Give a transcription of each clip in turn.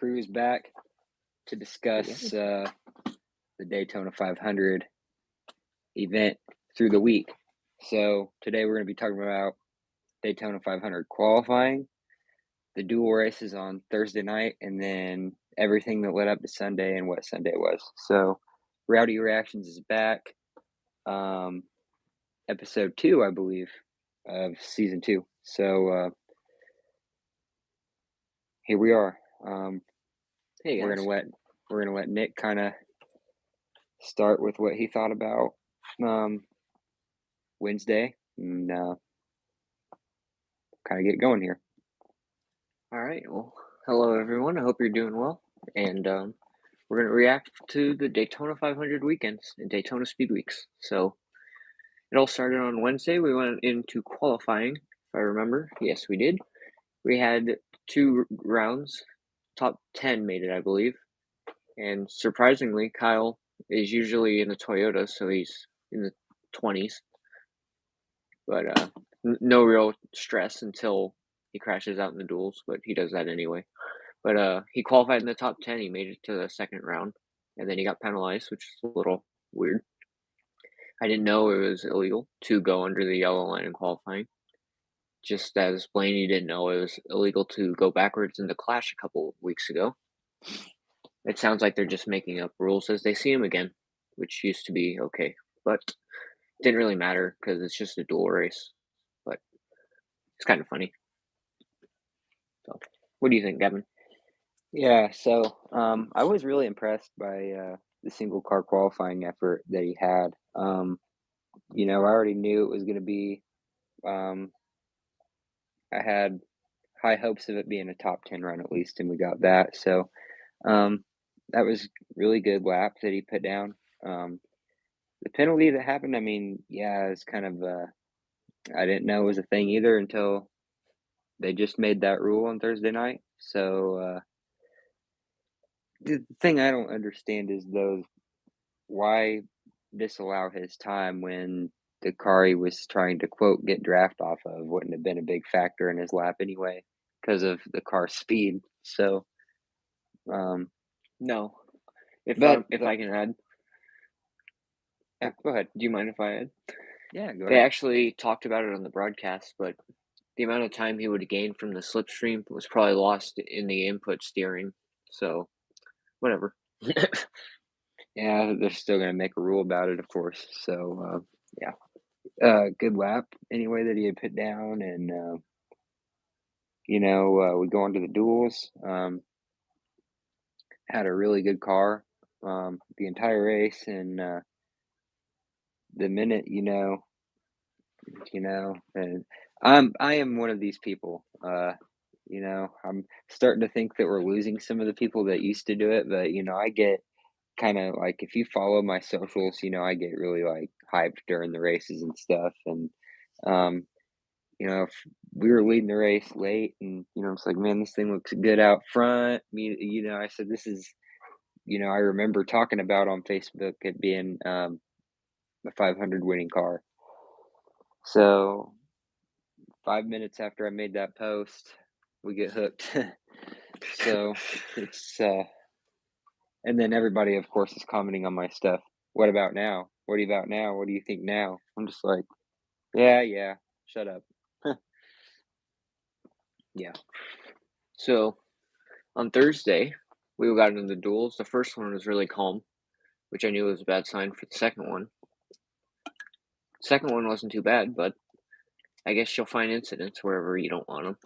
Crew is back to discuss the Daytona 500 event through the week. So today we're going to be talking about Daytona 500 qualifying, the dual races on Thursday night, and then everything that led up to Sunday and what Sunday was. So Rowdy Reactions is back. Episode 2, I believe, of season 2. So here we are. Hey guys. We're gonna let Nick kind of start with what he thought about Wednesday and kind of get going here. All right. Well, hello everyone. I hope you're doing well. And we're going to react to the Daytona 500 weekends and Daytona Speedweeks. So it all started on Wednesday. We went into qualifying, if I remember. Yes, we did. We had 2 rounds. Top 10 made it, I believe. And surprisingly, Kyle is usually in a Toyota, so he's in the 20s. But no real stress until he crashes out in the duels, but he does that anyway. But he qualified in the top 10. He made it to the second round, and then he got penalized, which is a little weird. I didn't know it was illegal to go under the yellow line in qualifying, just as Blaney didn't know it was illegal to go backwards in the Clash a couple weeks ago. It sounds like they're just making up rules as they see them again, which used to be okay, but it didn't really matter because it's just a dual race. But it's kind of funny. So, what do you think, Gavin? Yeah, so I was really impressed by the single car qualifying effort that he had. I already knew it was going to be. I had high hopes of it being a top 10 run at least, and we got that. So that was really good lap that he put down. The penalty that happened, I mean, yeah, it's kind of I didn't know it was a thing either until they just made that rule on Thursday night. So the thing I don't understand is why disallow his time when the car he was trying to quote get draft off of wouldn't have been a big factor in his lap anyway because of the car's speed. So No. If I can add, yeah, go ahead. do you mind if I add? Yeah, go They ahead. actually talked about it on the broadcast, but the amount of time he would gain from the slipstream was probably lost in the input steering. So, whatever. Yeah, they're still gonna make a rule about it, of course. So yeah, good lap anyway that he had put down, and we go into the duels. Had a really good car the entire race, and the minute and I am one of these people. I'm starting to think that we're losing some of the people that used to do it, but I get kind of like, if you follow my socials, I get really like hyped during the races and stuff, and um if we were leading the race late, and it's like, man, this thing looks good out front. I said, this is, I remember talking about on Facebook it being a 500 winning car. So 5 minutes after I made that post, we get hooked. So it's and then everybody, of course, is commenting on my stuff. What about now? What about now? What do you think now? I'm just like, yeah, shut up. Yeah. So, on Thursday, we got into the duels. The first one was really calm, which I knew was a bad sign for the second one. Second one wasn't too bad, but I guess you'll find incidents wherever you don't want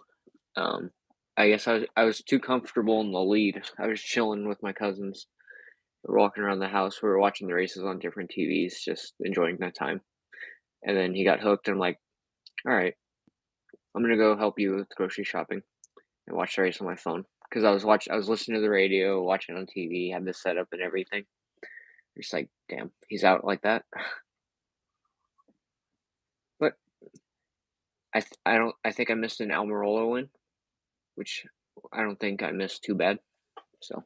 them. I guess I was too comfortable in the lead. I was chilling with my cousins. We were walking around the house. We were watching the races on different TVs, just enjoying that time. And then he got hooked, and I'm like, all right, I'm gonna go help you with grocery shopping and watch the race on my phone because I was listening to the radio, watching on TV, had this set up and everything. Just like, damn, he's out like that. But I think I missed an Almirola win, which I don't think I missed too bad. So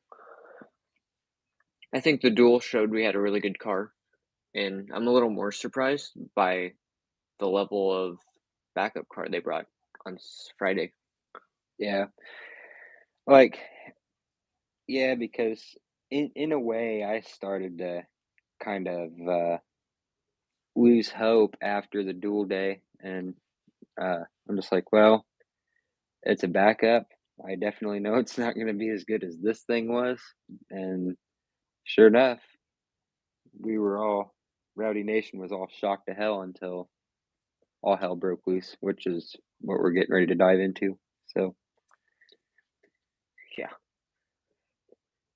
I think the duel showed we had a really good car, and I'm a little more surprised by the level of backup car they brought on Friday. Yeah, like Yeah, because in a way, I started to kind of, lose hope after the dual day, and, I'm just like, "Well, it's a backup. I definitely know it's not gonna be as good as this thing was," and sure enough, we were all Rowdy Nation was all shocked to hell until all hell broke loose, which is what we're getting ready to dive into. So, Yeah,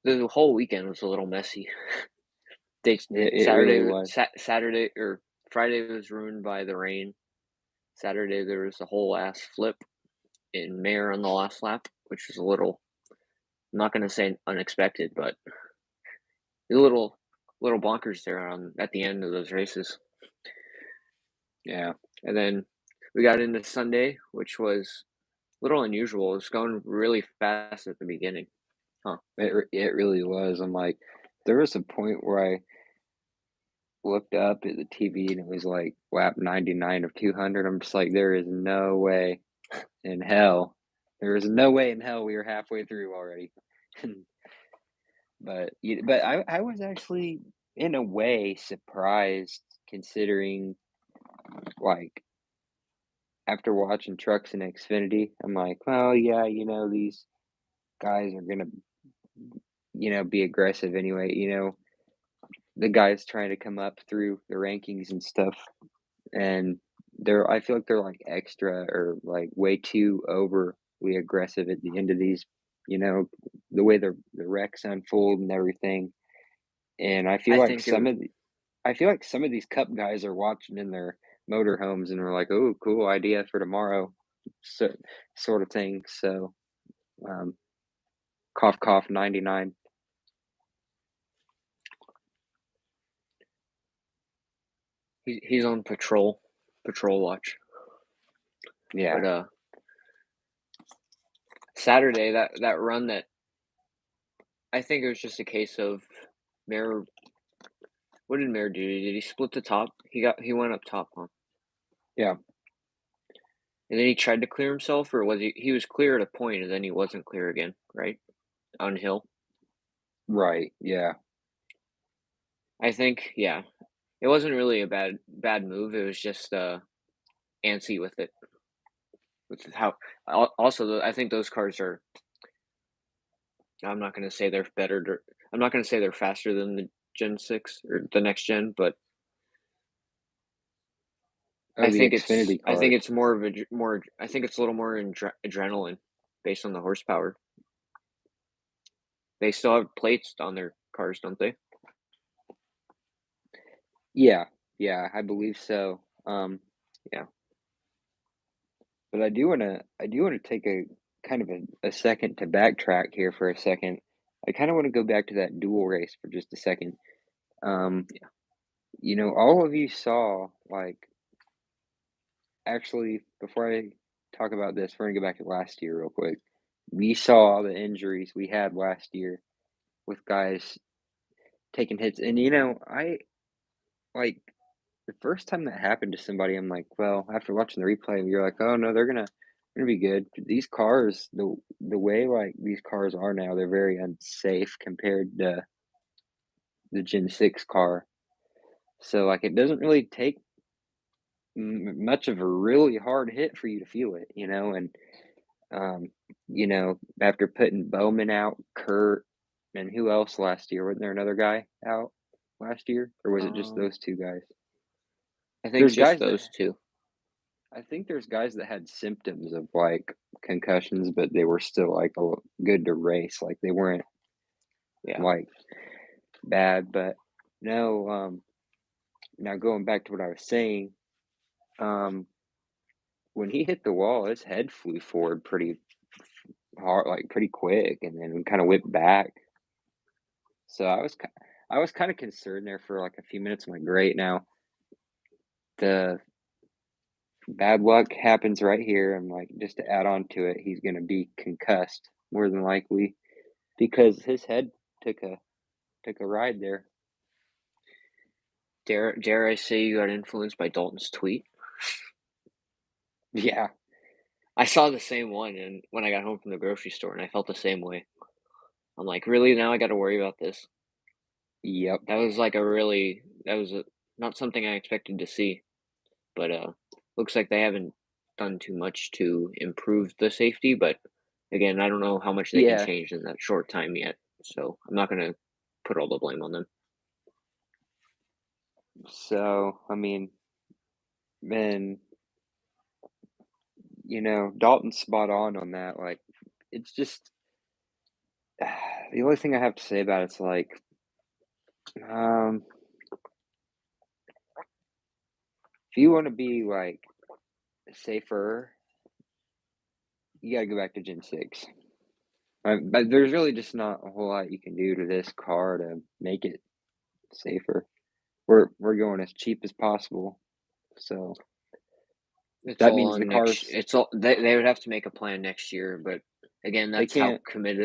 the whole weekend was a little messy. They it really was. Saturday or Friday was ruined by the rain. Saturday there was a whole ass flip in Mayor on the last lap, which was a little, I'm not gonna say unexpected, but a little bonkers there on at the end of those races. Yeah. And then we got into Sunday, which was a little unusual. It was going really fast at the beginning. Huh. It really was. I'm like, there was a point where I looked up at the TV and it was like lap 99 of 200. I'm just like, there is no way in hell. There is no way in hell we are halfway through already. But I was actually in a way surprised considering like after watching Trucks and Xfinity, I'm like, well, yeah, these guys are gonna, be aggressive anyway. The guys trying to come up through the rankings and stuff, and I feel like they're like extra or like way too overly aggressive at the end of these, you know, the way the wrecks unfold and everything. And I think it I feel like some of these cup guys are watching in their motorhomes and are like, "Oh, cool idea for tomorrow," so sort of thing. So, um, cough, cough, 99. he's on patrol watch. Yeah, But Saturday that run that I think it was just a case of Mayor. What did Mayor do? Did he split the top? He went up top, huh? yeah, And then he tried to clear himself, or was he was clear at a point and then he wasn't clear again, right? On hill. right, yeah, I think, yeah. It wasn't really a bad move. It was just antsy with it. With how also I think those cars are. I'm not gonna say they're better. I'm not gonna say they're faster than the Gen 6 or the next gen, but oh, the Xfinity I think cars. it's more of a more. I think it's a little more adrenaline based on the horsepower. They still have plates on their cars, don't they? Yeah, yeah, I believe so. Yeah. But I do wanna take a kind of a second to backtrack here for a second. I kinda wanna go back to that dual race for just a second. Um, Yeah. all of you saw, like actually, before I talk about this, we're gonna go back to last year real quick. We saw the injuries we had last year with guys taking hits, and, like, the first time that happened to somebody, I'm like, well, after watching the replay, you're like, oh no, they're gonna be good. These cars, the way like these cars are now, they're very unsafe compared to the Gen 6 car. So like, it doesn't really take much of a really hard hit for you to feel it, and um, after putting Bowman out, Kurt, and who else last year? Wasn't there another guy out last year, or was it just Um, those two guys? I think There's just guys that those two. I think there's guys that had symptoms of like concussions, but they were still like good to race. Like they weren't Yeah. like bad. But no, now going back to what I was saying, um, when he hit the wall, his head flew forward pretty hard, like pretty quick, and then kind of whipped back. So I was kind of concerned there for like a few minutes. I'm like, great, now the bad luck happens right here. I'm like, just to add on to it, he's gonna be concussed more than likely because his head took a ride there. Dare I say you got influenced by Dalton's tweet? Yeah, I saw the same one, and when I got home from the grocery store, and I felt the same way. I'm like, really? Now I got to worry about this. Yep. That was not something I expected to see, but looks like they haven't done too much to improve the safety. But again, I don't know how much they can Yeah. change in that short time yet, so I'm not gonna put all the blame on them. So, I mean, man, Dalton's spot on that. Like, it's just the only thing I have to say about it's like, um, if you want to be like safer, you gotta go back to Gen 6. But there's really just not a whole lot you can do to this car to make it safer. We're going as cheap as possible, so It's that all means the on next. cars It's all they would have to make a plan next year, but again, they that's can't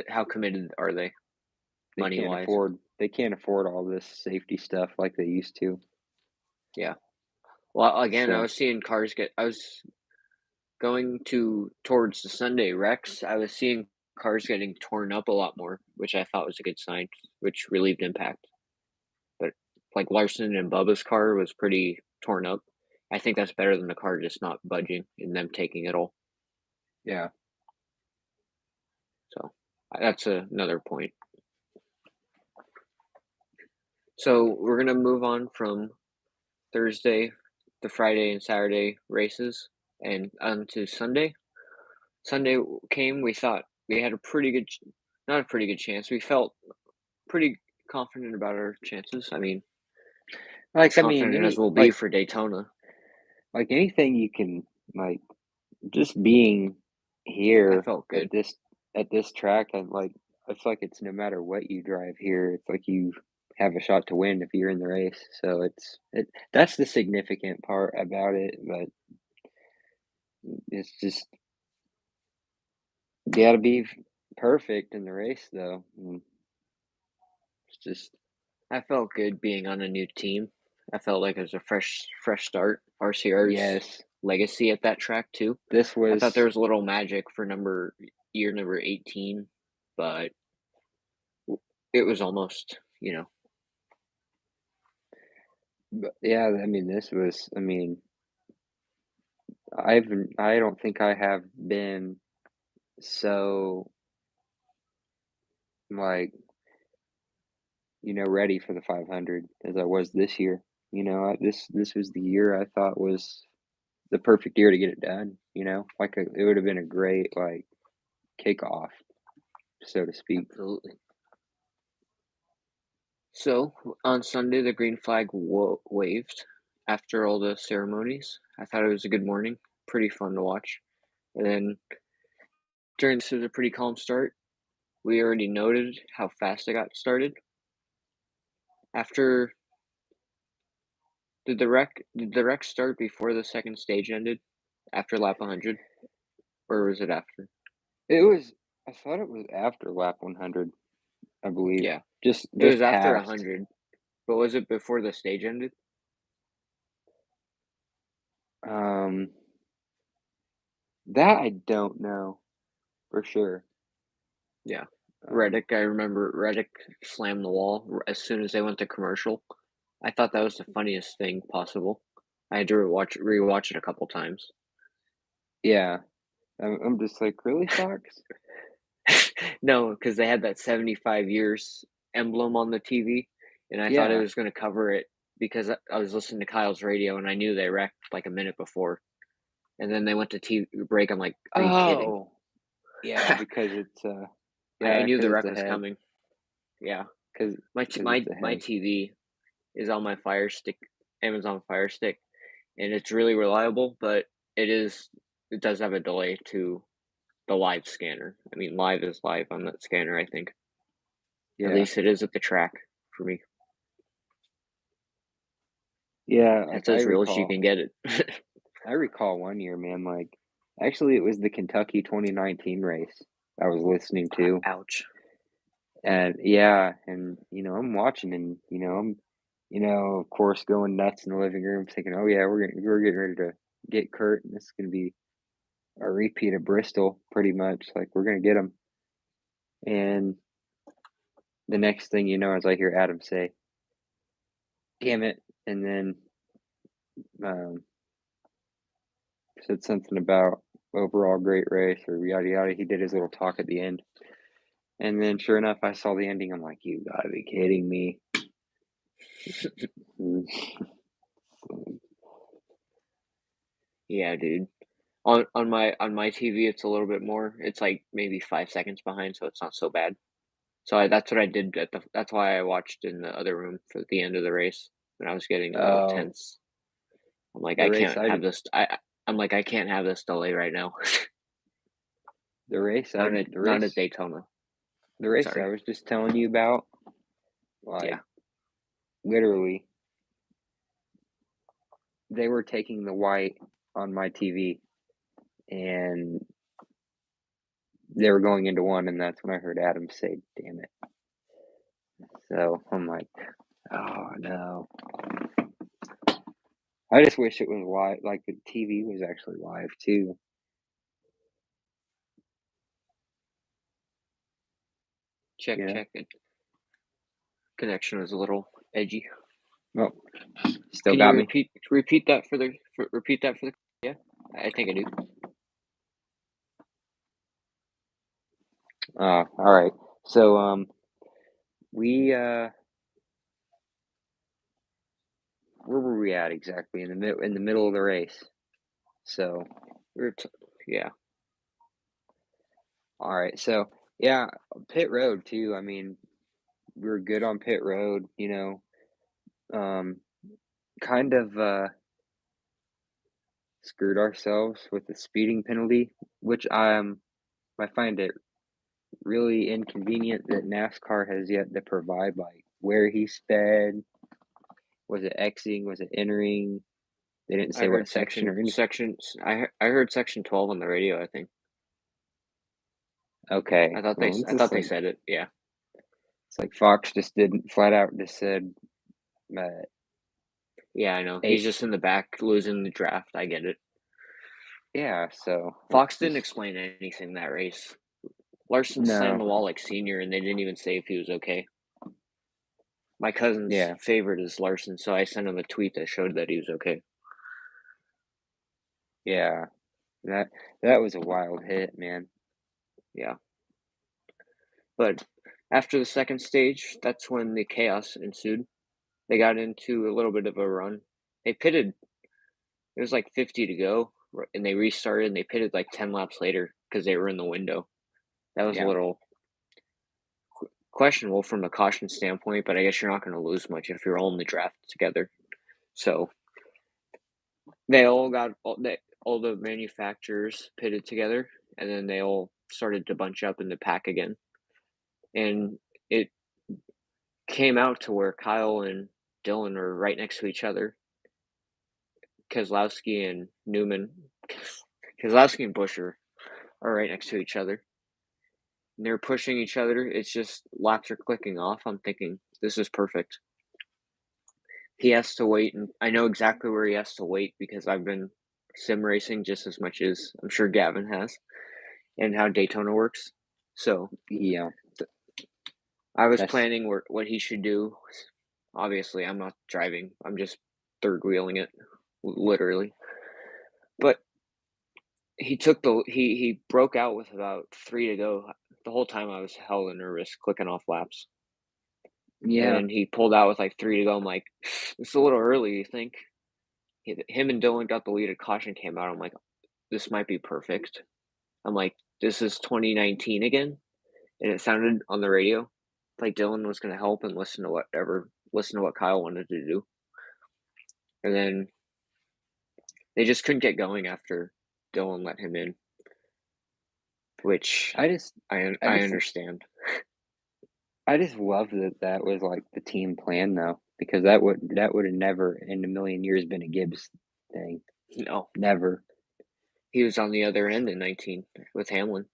how committed are they money wise? they can't afford all this safety stuff like they used to. Yeah. Well, again, So I was going towards the Sunday wrecks. I was seeing cars getting torn up a lot more, which I thought was a good sign, which relieved impact. But like Larson and Bubba's car was pretty torn up. I think that's better than the car just not budging and them taking it all. yeah, So that's another point. So we're gonna move on from Thursday, the Friday and Saturday races, and on to Sunday. Sunday came. We thought we had a pretty good, not a pretty good chance. We felt pretty confident about our chances. I mean, as like I mean, confident as we'll be for Daytona. anything you can like just being I here felt good. at this track and like I feel like it's no matter what you drive here, it's like you have a shot to win if you're in the race. So that's the significant part about it, but it's just you got to be perfect in the race though. And it's just I felt good being on a new team. I felt like it was a fresh start. RCR's yes, legacy at that track too. this I thought there was was a little magic for year number 18, but it was almost, yeah, I mean this was I mean I don't think I have been so like ready for the 500 as I was this year. This was the year I thought was the perfect year to get it done. It would have been a great like kickoff, so to speak. absolutely. So on Sunday, the green flag waved after all the ceremonies. I thought it was a good morning, pretty fun to watch. And then during this was a pretty calm start. We already noted how fast it got started. After did the wreck start before the second stage ended? After lap 100, or was it after? It was. I thought it was after lap 100. I believe Yeah, it was just after past. 100, but was it before the stage ended? Um, that I don't know for sure. Yeah. Um, Reddick, I remember Reddick slammed the wall as soon as they went to commercial. I thought that was the funniest thing possible. I had to rewatch it a couple times. yeah, I'm just like really Fox. No, because they had that 75 years emblem on the TV, and I thought it Yeah. was going to cover it because I was listening to Kyle's radio and I knew they wrecked like a minute before. And then they went to TV break. I'm like, are you kidding? Oh, yeah, because it's I yeah, knew the because it's wreck was ahead. coming. Yeah. Because it's My ahead. TV is on my Fire Stick, Amazon Fire Stick, and it's really reliable, but it does have a delay to the live scanner. I mean, live is live on that scanner, I think. At Yeah. least it is at the track for me. Yeah, like That's as real as you can get it. I recall one year, man, like actually it was the Kentucky 2019 race I was listening to. Ouch. And yeah, and I'm watching and I'm of course going nuts in the living room thinking, "Oh yeah, we're getting ready to get Kurt and this is going to be a repeat of Bristol pretty much. Like we're going to get him." And the next thing you know is I hear Adam say, "Damn it," and then um, said something about overall great race or yada yada. He did his little talk at the end, and then sure enough, I saw the ending. I'm like, "You gotta be kidding me!" Yeah, dude. On my TV, it's a little bit more. It's like maybe 5 seconds behind, so it's not so bad. That's what I did that's why I watched in the other room for the end of the race when I was getting a little Oh, tense. I'm like, the I race can't I have this. I'm like, I can't have this delay right now. the race I the Not at race Daytona. the race I Sorry. was just telling you about, Yeah. like literally, they were taking the white on my TV, and they were going into one, and that's when I heard Adam say, "Damn it." So I'm like, oh no. I just wish it was live, like the TV was actually live too. Check, You know? check. It connection was a little edgy. Oh, still Can you got me. repeat that for the yeah? I think I do. All right. So we where were we at exactly in the middle of the race? So Yeah. all right. So yeah, pit road too. I mean, we were good on pit road. Kind of screwed ourselves with the speeding penalty, which I find it really inconvenient that NASCAR has yet to provide like where he sped. Was it exiting? Was it entering? They didn't I say what heard section or anything. I heard section 12 on the radio, I think. Okay, well, I thought they said it. Yeah. it's like Fox just didn't flat out just said uh, Yeah, I know. He's eight. just in the back losing the draft. I get it. Yeah, so it's Fox didn't just explain anything that race. Larson slammed no. the wall like senior, and they didn't even say if he was okay. My cousin's Yeah, favorite is Larson, so I sent him a tweet that showed that he was okay. yeah. That that was a wild hit, man. Yeah. But after the second stage, that's when the chaos ensued. They got into a little bit of a run. They pitted, it was like 50 to go, and they restarted and they pitted like 10 laps later because they were in the window. That was a Yeah, little questionable from a caution standpoint, but I guess you're not going to lose much if you're all in the draft together. So they all got all the manufacturers pitted together, and then they all started to bunch up in the pack again. And it came out to where Kyle and Dylan are right next to each other. Keselowski and Newman, Keselowski and Busher are right next to each other. And they're pushing each other. It's just laps are clicking off. I'm thinking this is perfect. He has to wait, and I know exactly where he has to wait because I've been sim racing just as much as I'm sure Gavin has, and how Daytona works. So yeah. I was That's planning what he should do. Obviously, I'm not driving. I'm just third wheeling it, literally. But he broke out with about 3 to go. The whole time I was hella nervous, clicking off laps, and yeah, then he pulled out with like 3 to go. I'm like, it's a little early. You think? Him and Dylan got the lead. A caution came out. I'm like, this might be perfect. I'm like, this is 2019 again, and it sounded on the radio like Dylan was going to help and listen to what Kyle wanted to do, and then they just couldn't get going after Dylan let him in, which I just I I just understand. I just love that that was like the team plan though, because that would have never in a million years been a Gibbs thing. No, Never. he was on the other end in 19 with Hamlin.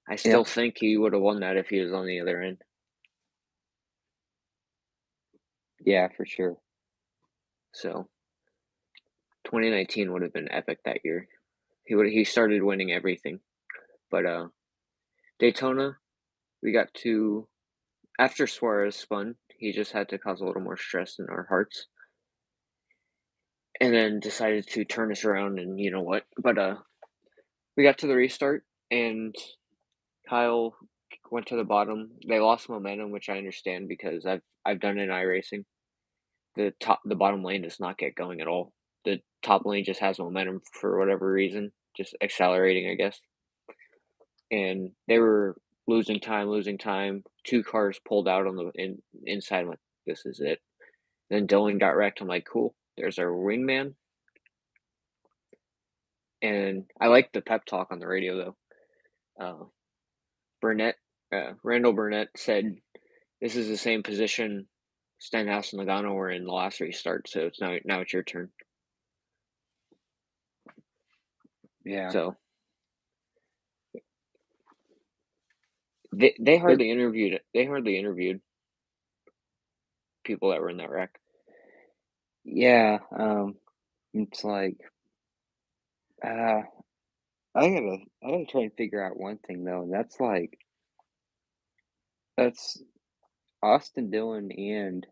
I still Yep. think he would have won that if he was on the other end. Yeah, for sure. So 2019 would have been epic that year. He started winning everything. But Daytona, we got to after Suarez spun, he just had to cause a little more stress in our hearts, and then decided to turn us around. And you know what? But we got to the restart, and Kyle went to the bottom. They lost momentum, which I understand because I've done it in iRacing. The bottom lane does not get going at all. The top lane just has momentum for whatever reason, just accelerating, I guess. And they were losing time, losing time. Two cars pulled out on the inside. I'm like, this is it. Then Dylan got wrecked. I'm like, cool. There's our wingman. And I like the pep talk on the radio though. Burnett, Randall Burnett said, "This is the same position Stenhouse and Logano were in the last restart, so it's now it's your turn." Yeah. So they hardly interviewed people that were in that wreck. Yeah, it's like, uh, I gotta try and figure out one thing though, and that's like, that's Austin Dillon and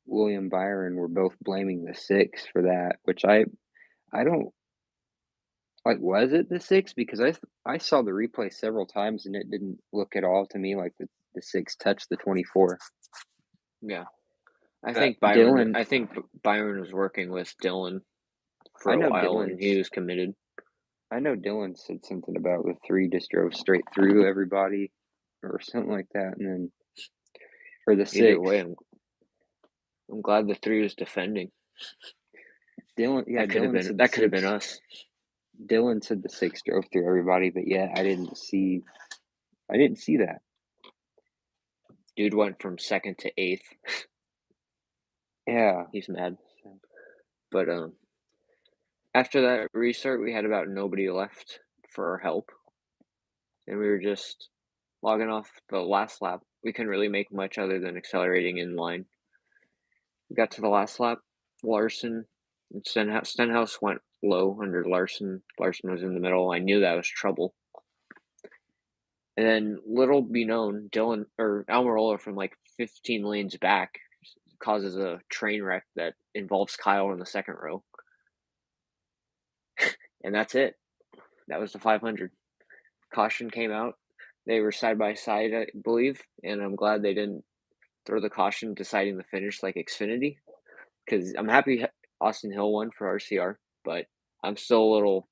William Byron were both blaming the 6 for that, which I don't like, was it the 6? Because I saw the replay several times and it didn't look at all to me like the 6 touched the 24. Yeah, I But think Byron. Dillon, I think Byron was working with Dylan for I a know while, and he Dillon's was committed. I know Dylan said something about the 3 just drove straight through everybody or something like that, and then for the Either 6, way, I'm glad the 3 was defending. Dylan said the That could have been 6 us. Dylan said the 6 drove through everybody, but yeah, I didn't see that. Dude went from second to eighth. Yeah. He's mad. But after that restart, we had about nobody left for our help, and we were just logging off the last lap. We couldn't really make much other than accelerating in line. We got to the last lap. Larson and Stenhouse went low under Larson. Larson was in the middle. I knew that was trouble. And then, little be known, Dylan or Almirola from like 15 lanes back causes a train wreck that involves Kyle in the second row. And that's it. That was the 500. Caution came out. They were side by side, I believe, and I'm glad they didn't throw the caution deciding the finish like Xfinity, because I'm happy Austin Hill won for RCR, but I'm still a little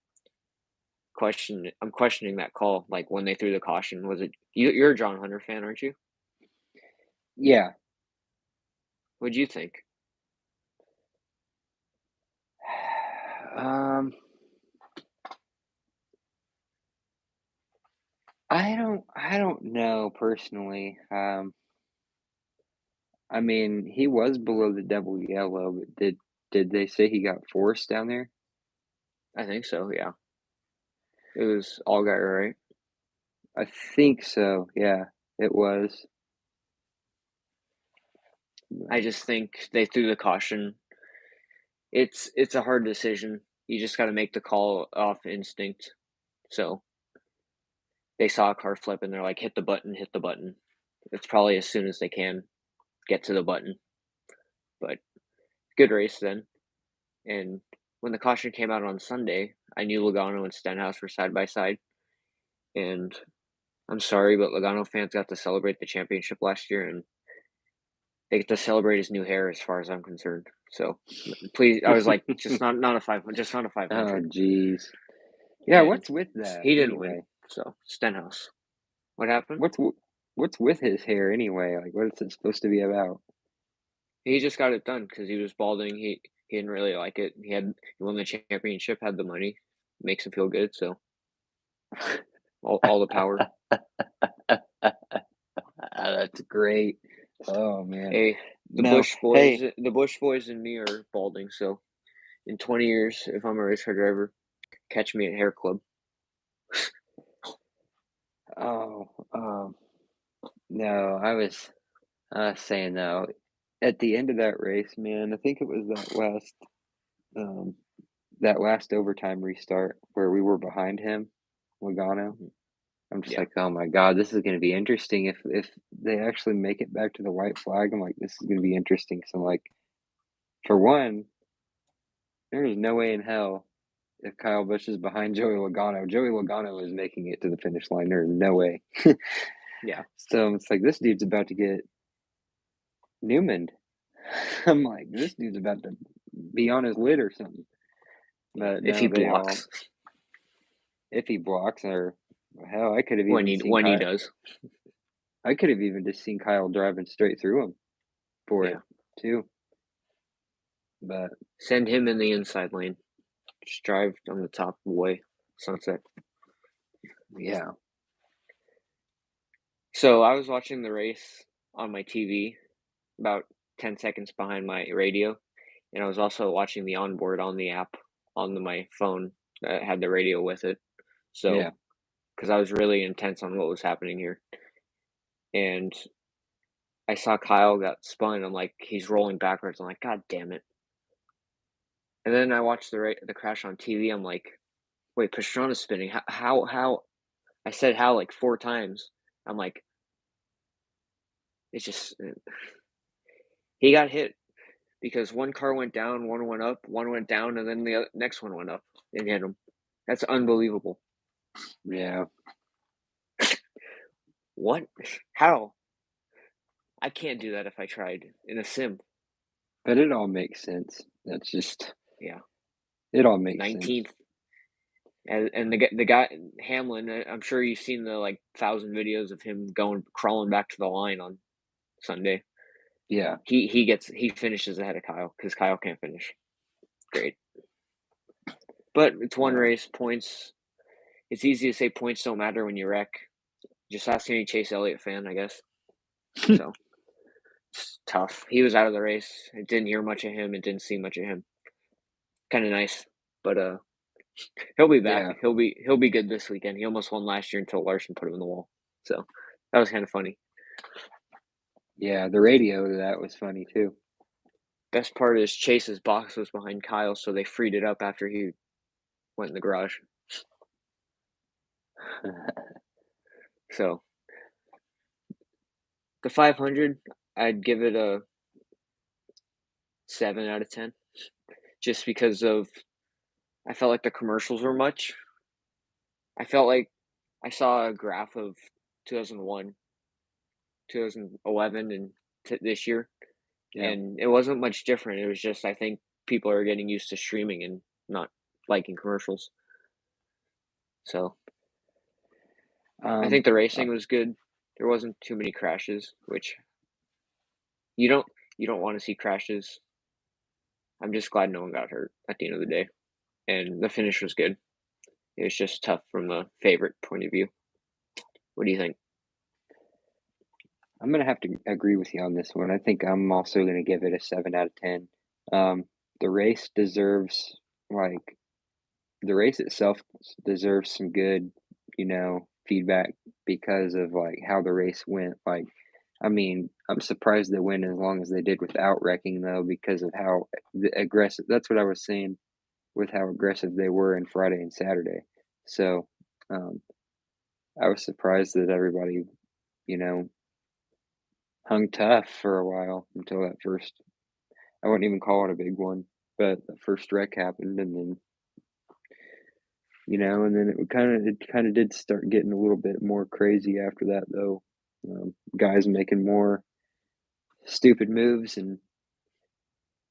questioning that call. Like when they threw the caution, was it you? You're a John Hunter fan, aren't you? Yeah. What'd you think? Um, I don't know personally. I mean, he was below the double yellow, but did they say he got forced down there? I think so. Yeah, it was all guy right. I think so. Yeah, it was. I just think they threw the caution. It's a hard decision. You just got to make the call off instinct. So they saw a car flip and they're like, hit the button, hit the button. It's probably as soon as they can get to the button. But good race then. And when the caution came out on Sunday, I knew Logano and Stenhouse were side by side. And I'm sorry, but Logano fans got to celebrate the championship last year, and they get to celebrate his new hair as far as I'm concerned. So please, I was like, just not a 500, just not a Oh, 500. jeez. Yeah, And what's with that he didn't win. anyway? So Stenhouse, what happened? What's with his hair anyway? Like, what is it supposed to be about? He just got it done because he was balding. He didn't really like it. He won the championship, had the money, makes him feel good. So all the power. That's great. Oh man. Hey, No, hey, The Bush boys and me are balding. So in 20 years, if I'm a race car driver, catch me at Hair Club. oh, no, I was saying though, at the end of that race, man, I think it was um, that last overtime restart where we were behind him, Logano. I'm just Yeah. like, "Oh my god, this is gonna be interesting if they actually make it back to the white flag." I'm like, "This is gonna be interesting." So, like, for one, there is no way in hell if Kyle Busch is behind Joey Logano is making it to the finish line. There's no way. Yeah. So it's like this dude's about to get Newmaned. I'm like, this dude's about to be on his lid or something. Yeah. But If he no, they all blocks if he blocks or hell, I could have when even he seen when he Kyle. does. I could have even just seen Kyle driving straight through him for Yeah. it too. But Send him in the inside lane. Just drive on the top of the way. Sunset. yeah, So I was watching the race on my TV, about 10 seconds behind my radio, and I was also watching the onboard on the app on my phone that had the radio with it. yeah, So, because I was really intense on what was happening here, and I saw Kyle got spun. I'm like, he's rolling backwards. I'm like, God damn it! And then I watched the crash on TV. I'm like, wait, Pastrana's spinning. How? I said how like 4 times. I'm like, it's just he got hit because one car went down, one went up, one went down, and then the next one went up and hit him. That's unbelievable. yeah. What? How? I can't do that if I tried in a sim. But it all makes sense. That's just Yeah, it all makes sense. 19th, and the guy Hamlin. I'm sure you've seen the like 1,000 videos of him going crawling back to the line on Sunday. Yeah, He finishes ahead of Kyle because Kyle can't finish. Great, but it's one yeah, race. Points. It's easy to say points don't matter when you wreck. Just ask any Chase Elliott fan, I guess. So it's tough. He was out of the race. I didn't hear much of him. It didn't see much of him. Kind of nice, but he'll be back. yeah, He'll be good this weekend. He almost won last year until Larson put him in the wall. So that was kind of funny. yeah. The radio to that was funny too. Best part is Chase's box was behind Kyle, so they freed it up after he went in the garage. So the 500, I'd give it a 7 out of 10, just because of I felt like the commercials were much. I felt like I saw a graph of 2001, 2011, and this year, Yeah. and it wasn't much different. It was just I think people are getting used to streaming and not liking commercials. So I Um, think the uh, racing was good. There wasn't too many crashes, which you don't you don't want to see crashes. I'm just glad no one got hurt at the end of the day, and the finish was good. It was just tough from the favorite point of view. What do you think? I'm gonna have to agree with you on this one. I think I'm also gonna give it a 7 out of 10. Um, the race deserves like the race itself deserves some good, feedback because of like how the race went. Like, I mean, I'm surprised they went as long as they did without wrecking though, because of how aggressive. That's what I was saying with how aggressive they were in Friday and Saturday. So, um, I was surprised that everybody, you know, hung tough for a while until that first. I wouldn't even call it a big one, but the first wreck happened, and then and then it kind of did start getting a little bit more crazy after that, though. Guys making more stupid moves, and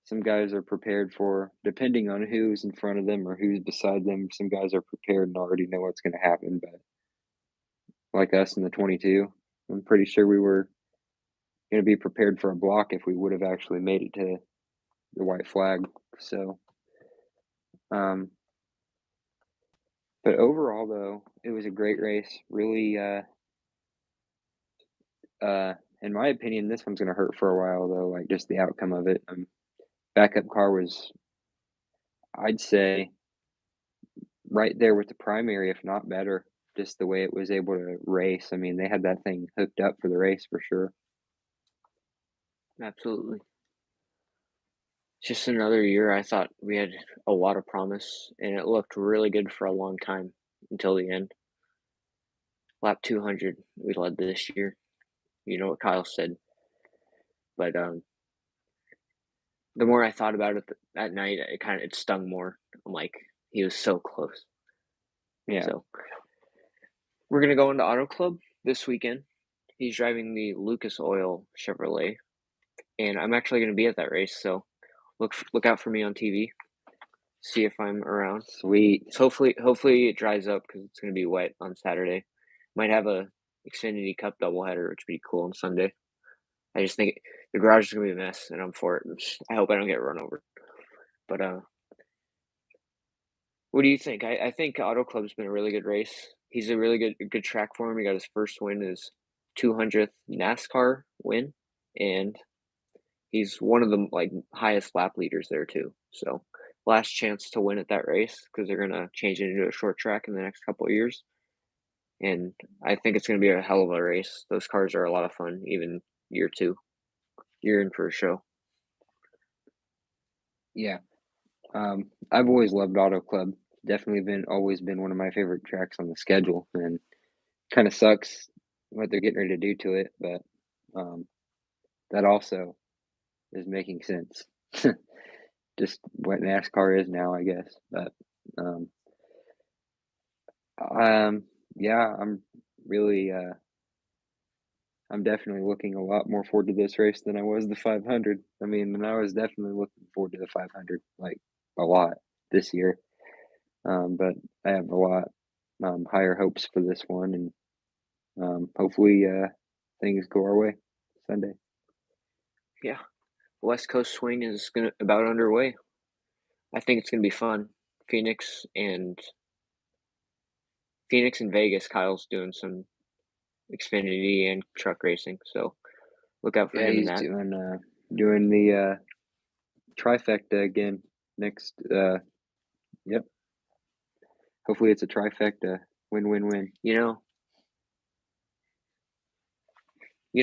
some guys are prepared for, depending on who's in front of them or who's beside them. Some guys are prepared and already know what's going to happen, but like us in the 22, I'm pretty sure we were going to be prepared for a block if we would have actually made it to the white flag. So, um, but overall, though, it was a great race. Really, in my opinion, this one's gonna hurt for a while, though. Like just the outcome of it. Backup car was, I'd say, right there with the primary, if not better. Just the way it was able to race. I mean, they had that thing hooked up for the race for sure. Absolutely. Just another year. I thought we had a lot of promise, and it looked really good for a long time until the end. lap 200 we led this year. You know what Kyle said, but the more I thought about it that night, it stung more. I'm like, he was so close. Yeah. So we're gonna go into Auto Club this weekend. He's driving the Lucas Oil Chevrolet, and I'm actually gonna be at that race. So look out for me on TV. See if I'm around. Sweet. So hopefully it dries up because it's gonna be wet on Saturday. Might have a Xfinity Cup doubleheader, which would be cool on Sunday. I just think the garage is gonna be a mess, and I'm for it. I hope I don't get run over. But what do you think? I think Auto Club's been a really good race. He's a really good track for him. He got his first win, his 200th NASCAR win, and he's one of the highest lap leaders there too. So last chance to win at that race because they're gonna change it into a short track in the next couple of years. And I think it's gonna be a hell of a race. Those cars are a lot of fun, even year two. You're in for a show. Yeah. I've always loved Auto Club. Definitely always been one of my favorite tracks on the schedule, and kind of sucks what they're getting ready to do to it, but that also is making sense. Just what NASCAR is now, I guess. But um, yeah, really, I'm definitely looking a lot more forward to this race than I was the 500. I mean, and I was definitely looking forward to the 500 like a lot this year. But I have a lot higher hopes for this one, and hopefully things go our way Sunday. Yeah, West Coast swing is gonna about underway. I think it's gonna be fun. Phoenix and Phoenix and Vegas. Kyle's doing some Xfinity and truck racing, so look out for Yeah, him in he's that. doing the trifecta again next. Yep. Hopefully it's a trifecta. Win, win, win. You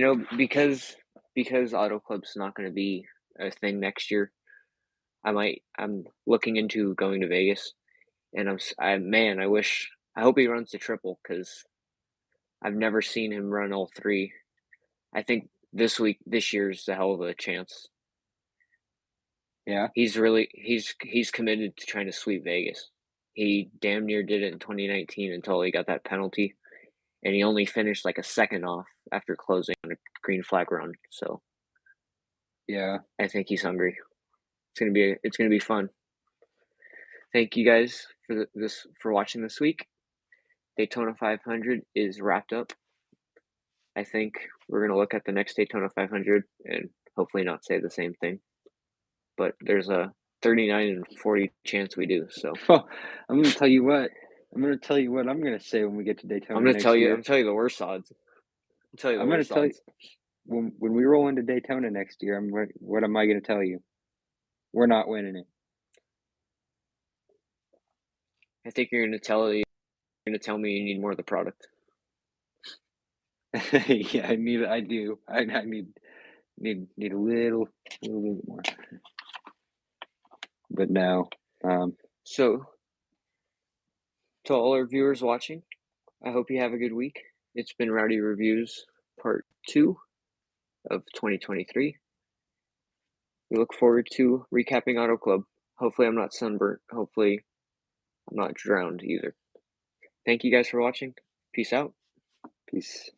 know, because Auto Club's not going to be a thing next year. I'm looking into going to Vegas, and man, I hope he runs the triple because I've never seen him run all three. I think this year's a hell of a chance. Yeah. He's committed to trying to sweep Vegas. He damn near did it in 2019 until he got that penalty, and he only finished like a second off after closing on a green flag run. So Yeah. I think he's hungry. It's gonna be fun. Thank you guys for watching this week. Daytona 500 is wrapped up. I think we're gonna look at the next Daytona 500 and hopefully not say the same thing. But there's a 39 and 40 chance we do. So Well, I'm gonna tell you what. I'm gonna tell you what I'm gonna say when we get to Daytona next I'm year. gonna tell you the worst odds. I'll tell you the I'm gonna worst tell you odds. when we roll into Daytona next year. What am I gonna tell you? We're not winning I think you're gonna tell me you need more of the product. it. Yeah, I do. I need a little bit more. But no. So to all our viewers watching, I hope you have a good week. It's been Rowdy Reviews Part 2 of 2023. We look forward to recapping Auto Club. Hopefully, I'm not sunburnt. Hopefully, I'm not drowned either. Thank you guys for watching. Peace out. Peace.